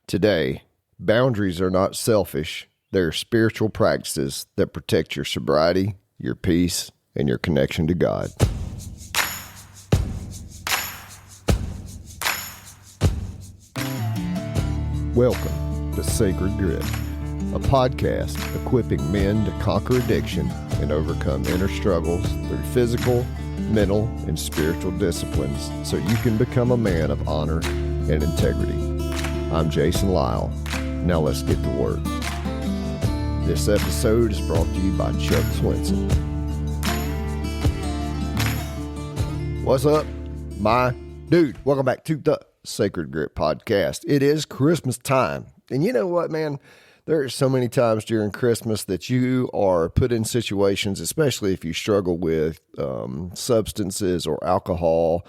Today, boundaries are not selfish. They're spiritual practices that protect your sobriety, your peace, and your connection to God. Welcome to Sacred Grip, a podcast equipping men to conquer addiction and overcome inner struggles through physical, mental, and spiritual disciplines so you can become a man of honor and integrity. I'm Jason.Lyle. Now let's get to work. This episode is brought to you by Chuck Swinson. What's up, my dude? Welcome back to the Sacred Grip podcast. It is Christmas time. And you know what, man? There are so many times during Christmas that you are put in situations, especially if you struggle with substances or alcohol.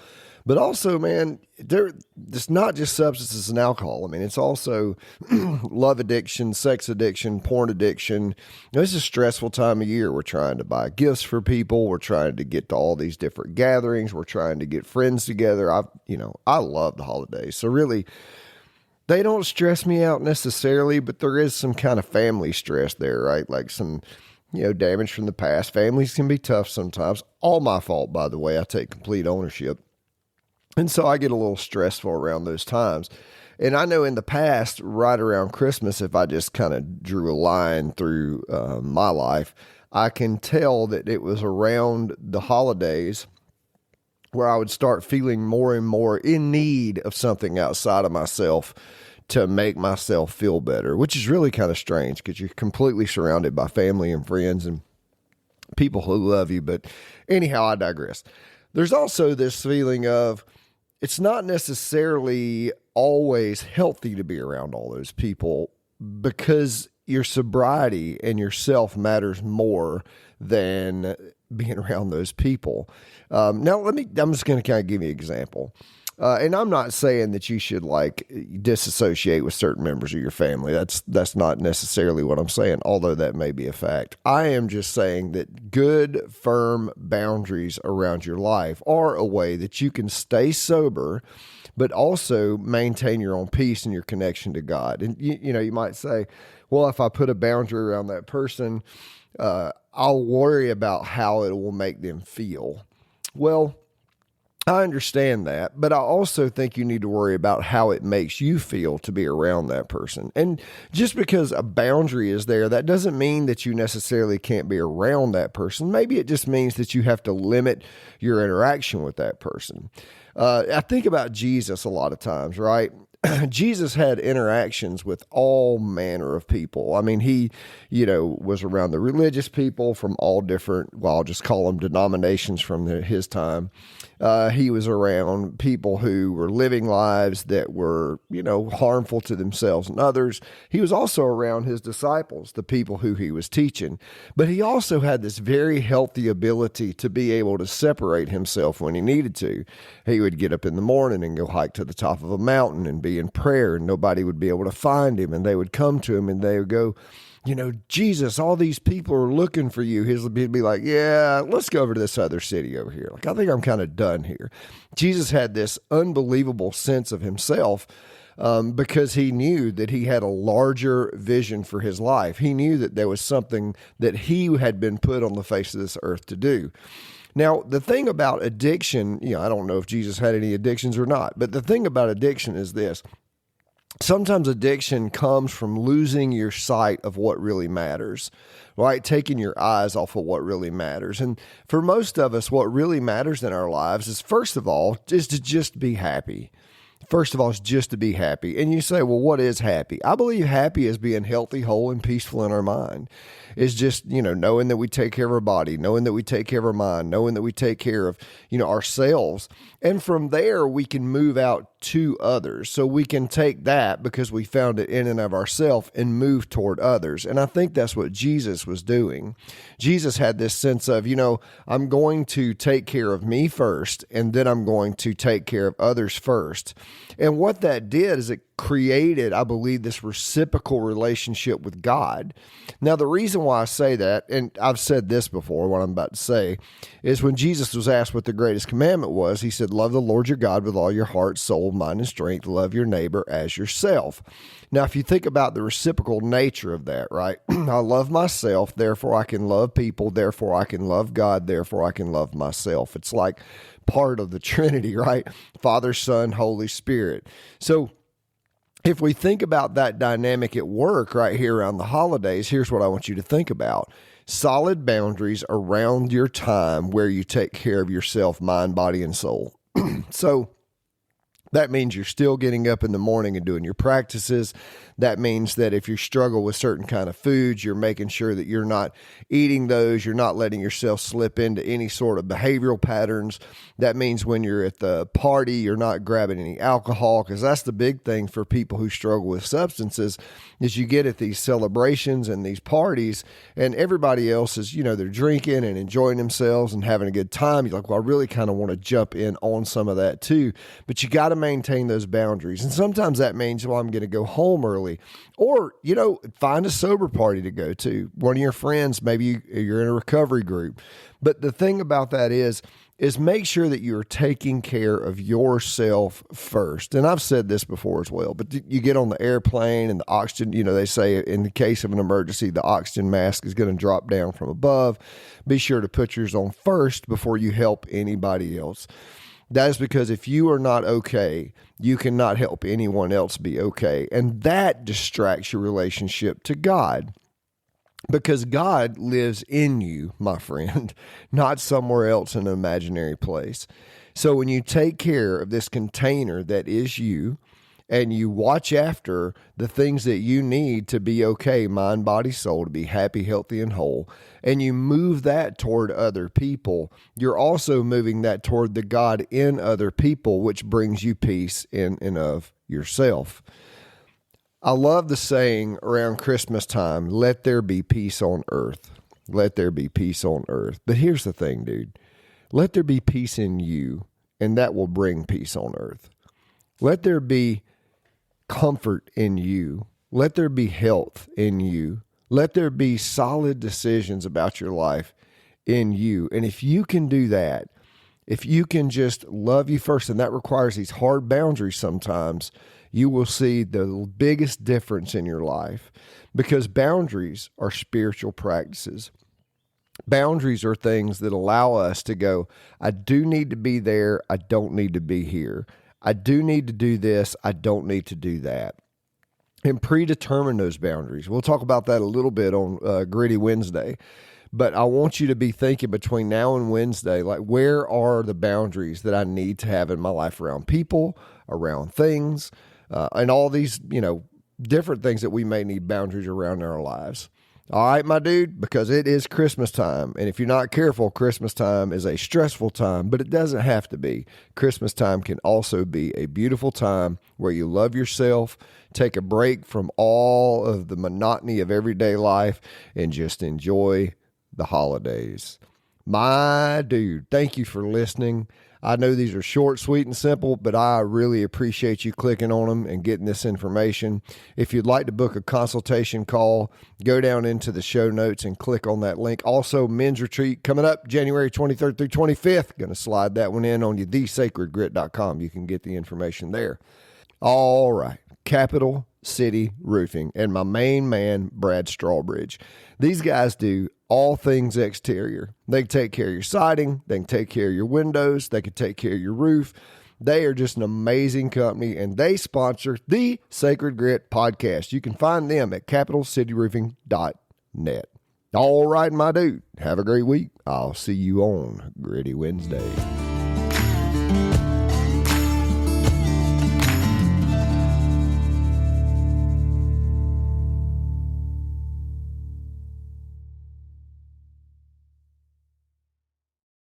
But also, man, it's not just substances and alcohol. I mean, it's also love addiction, sex addiction, porn addiction. It's a stressful time of year. We're trying to buy gifts for people. We're trying to get to all these different gatherings. We're trying to get friends together. I love the holidays. So really, they don't stress me out necessarily, but there is some kind of family stress there, right? Like some, damage from the past. Families can be tough sometimes. All my fault, by the way. I take complete ownership. And so I get a little stressful around those times. And I know in the past, right around Christmas, if I just kind of drew a line through my life, I can tell that it was around the holidays where I would start feeling more and more in need of something outside of myself to make myself feel better, which is really kind of strange because you're completely surrounded by family and friends and people who love you. But anyhow, I digress. There's also this feeling of it's not necessarily always healthy to be around all those people because your sobriety and yourself matters more than being around those people. I'm just going to kind of give you an example. And I'm not saying that you should disassociate with certain members of your family. That's not necessarily what I'm saying, although that may be a fact. I am just saying that good, firm boundaries around your life are a way that you can stay sober, but also maintain your own peace and your connection to God. And you might say, well, if I put a boundary around that person, I'll worry about how it will make them feel. Well, I understand that, but I also think you need to worry about how it makes you feel to be around that person. And just because a boundary is there, that doesn't mean that you necessarily can't be around that person. Maybe it just means that you have to limit your interaction with that person. I think about Jesus a lot of times, right? Jesus had interactions with all manner of people. I mean, he, was around the religious people from all different, I'll just call them denominations from his time. He was around people who were living lives that were, harmful to themselves and others. He was also around his disciples, the people who he was teaching. But he also had this very healthy ability to be able to separate himself when he needed to. He would get up in the morning and go hike to the top of a mountain and be in prayer, and nobody would be able to find him. And they would come to him and they would go, Jesus, all these people are looking for you. He'd be like, yeah, let's go over to this other city over here. I think I'm kind of done here. Jesus had this unbelievable sense of himself because he knew that he had a larger vision for his life. He knew that there was something that he had been put on the face of this earth to do. Now, the thing about addiction, I don't know if Jesus had any addictions or not, but the thing about addiction is this. Sometimes addiction comes from losing your sight of what really matters, right? Taking your eyes off of what really matters. And for most of us, what really matters in our lives is, first of all, is to just be happy. First of all, it's just to be happy. And you say, well, what is happy? I believe happy is being healthy, whole, and peaceful in our mind. It's just, knowing that we take care of our body, knowing that we take care of our mind, knowing that we take care of, ourselves. And from there, we can move out to others. So we can take that because we found it in and of ourselves and move toward others. And I think that's what Jesus was doing. Jesus had this sense of, I'm going to take care of me first, and then I'm going to take care of others first. And what that did is it created, I believe, this reciprocal relationship with God. Now, the reason why I say that, and I've said this before, what I'm about to say, is when Jesus was asked what the greatest commandment was, he said, love the Lord your God with all your heart, soul, mind, and strength. Love your neighbor as yourself. Now, if you think about the reciprocal nature of that, right? I love myself, therefore I can love people, therefore I can love God, therefore I can love myself. It's like part of the Trinity, right? Father, Son, Holy Spirit. So if we think about that dynamic at work right here around the holidays, here's what I want you to think about. Solid boundaries around your time where you take care of yourself, mind, body, and soul. So that means you're still getting up in the morning and doing your practices. That means that if you struggle with certain kind of foods, you're making sure that you're not eating those. You're not letting yourself slip into any sort of behavioral patterns. That means when you're at the party, you're not grabbing any alcohol, because that's the big thing for people who struggle with substances is you get at these celebrations and these parties and everybody else is, they're drinking and enjoying themselves and having a good time. You're like, well, I really kind of want to jump in on some of that too, but you got to maintain those boundaries. And sometimes that means, well, I'm going to go home early, or, find a sober party to go to. One of your friends, maybe you're in a recovery group. But the thing about that is make sure that you're taking care of yourself first. And I've said this before as well, but you get on the airplane and the oxygen, they say in the case of an emergency, the oxygen mask is going to drop down from above. Be sure to put yours on first before you help anybody else. That is because if you are not okay, you cannot help anyone else be okay. And that distracts your relationship to God, because God lives in you, my friend, not somewhere else in an imaginary place. So when you take care of this container that is you, and you watch after the things that you need to be okay, mind, body, soul, to be happy, healthy, and whole, and you move that toward other people, you're also moving that toward the God in other people, which brings you peace in and of yourself. I love the saying around Christmas time, let there be peace on earth. Let there be peace on earth. But here's the thing, dude. Let there be peace in you, and that will bring peace on earth. Let there be comfort in you. Let there be health in you. Let there be solid decisions about your life in you. And if you can do that, if you can just love you first, and that requires these hard boundaries sometimes, you will see the biggest difference in your life, because boundaries are spiritual practices. Boundaries are things that allow us to go, I do need to be there. I don't need to be here. I do need to do this. I don't need to do that. And predetermine those boundaries. We'll talk about that a little bit on Gritty Wednesday. But I want you to be thinking between now and Wednesday, like, where are the boundaries that I need to have in my life around people, around things, and all these, different things that we may need boundaries around in our lives. All right, my dude, because it is Christmas time. And if you're not careful, Christmas time is a stressful time, but it doesn't have to be. Christmas time can also be a beautiful time where you love yourself, take a break from all of the monotony of everyday life, and just enjoy the holidays. My dude, thank you for listening. I know these are short, sweet, and simple, but I really appreciate you clicking on them and getting this information. If you'd like to book a consultation call, go down into the show notes and click on that link. Also, men's retreat coming up January 23rd through 25th. Going to slide that one in on you, thesacredgrit.com. You can get the information there. All right. Capital City Roofing and my main man, Brad Strawbridge. These guys do all things exterior. They can take care of your siding. They can take care of your windows. They can take care of your roof. They are just an amazing company, and they sponsor the Sacred Grit podcast. You can find them at capitalcityroofing.net. All right, my dude. Have a great week. I'll see you on Gritty Wednesday.